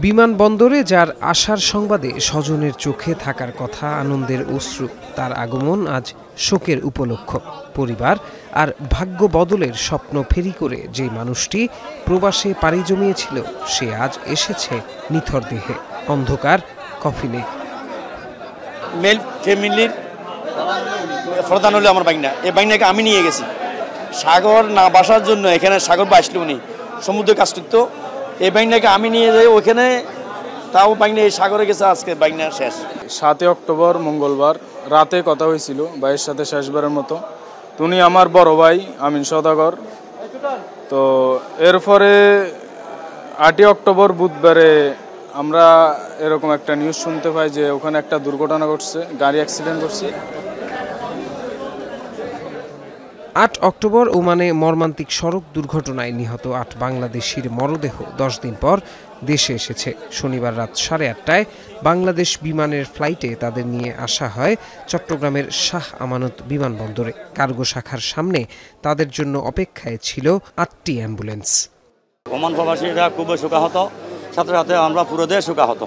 বিমানবন্দরে যার আসার সংবাদে স্বজনের চোখে থাকার কথা আনন্দের অশ্রু, তার আগমন আজ শোকের উপলক্ষ। পরিবার আর ভাগ্য বদলের স্বপ্ন ফেরি করে যে মানুষটি প্রবাসে পাড়ি জমিয়েছিল, সে আজ এসেছে নিথর দেহে, অন্ধকার কফিনে। মেল ফ্যামিলির প্রধান হলো আমার বাইনা। এই বাইনাকে আমি নিয়ে গেছি সাগর না বাসার জন্য। এখানে সাগর বা আসলে উনি সমুদ্রে কাজ করতো। এই বাইনাকে আমি নিয়ে যাই ওখানে, তাও বাইনা এই সাগরে গেছে। আজকে বাইনা শেষ। 7 অক্টোবর মঙ্গলবার রাতে কথা হয়েছিল ভাইয়ের সাথে শেষবারের মতো। উনি আমার বড় ভাই আমিন সওদাগর। তো এরপরে 8 অক্টোবর বুধবারে আমরা এরকম একটা নিউজ শুনতে পাই যে ওখানে একটা দুর্ঘটনা ঘটছে, গাড়ি অ্যাক্সিডেন্ট করছে। 8 অক্টোবর ওমানে মর্মান্তিক সড়ক দুর্ঘটনায় নিহত 8 বাংলাদেশির মরদেহ 10 দিন পর দেশে এসেছে। শনিবার রাত 8:30টায় বাংলাদেশ বিমানের ফ্লাইটে তাদের নিয়ে আসা হয় চট্টগ্রামের শাহ আমানত বিমানবন্দরে। কার্গো শাখার সামনে তাদের জন্য অপেক্ষায় ছিল 8টি অ্যাম্বুলেন্স। ওমান প্রবাসীরা খুবই শোকাহত, সাথে সাথে আমরা পুরো দেশ শোকাহত।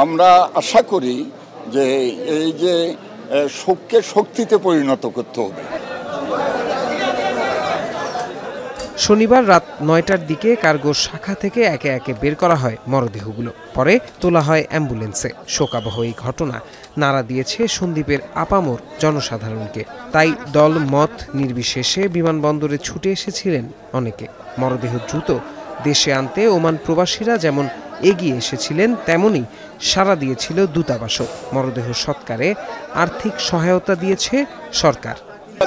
আমরা আশা করি যে এই যে শোককে শক্তিতে পরিণত করতে হবে। শনিবার রাত 9টার দিকে কার্গো শাখা থেকে একে একে বের করা হয় মরদেহগুলো, পরে তোলা হয় অ্যাম্বুলেন্সে। শোকাবহ এই ঘটনা নাড়া দিয়েছে সন্দ্বীপের আপামর জনসাধারণকে। তাই দল মত নির্বিশেষে বিমানবন্দরে ছুটে এসেছিলেন অনেকে। মরদেহ দ্রুত দেশে আনতে ওমান প্রবাসীরা যেমন এগিয়ে এসেছিলেন, তেমনি সাড়া দিয়েছিল দূতাবাসও। মরদেহ সৎকারে আর্থিক সহায়তা দিয়েছে সরকার।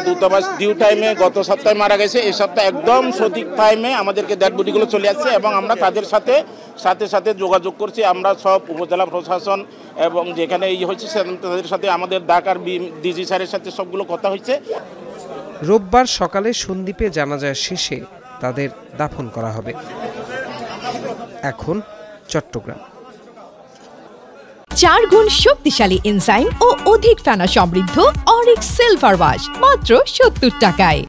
দূতাবাস ডিউ টাইমে গত সপ্তাহে মারা গেছে, এই সপ্তাহে একদম সঠিক টাইমে আমাদেরকে ডেড বডিগুলো চলে আসছে এবং আমরা তাদের সাথে যোগাযোগ করছি। আমরা সব উপজেলা প্রশাসন এবং যেখানে এই হয়েছে তাদের সাথে আমাদের ঢাকার ডিজি স্যারের সাথে সবগুলো কথা হয়েছে। রোববার সকালে সন্দ্বীপে জানাজা শেষে তাদের দাফন করা হবে। এখন চট্টগ্রাম। 4 গুণ শক্তিশালী এনজাইম ও অধিক ফেনা সমৃদ্ধ অরিক সিলভার ওয়াশ মাত্র 70 টাকায়।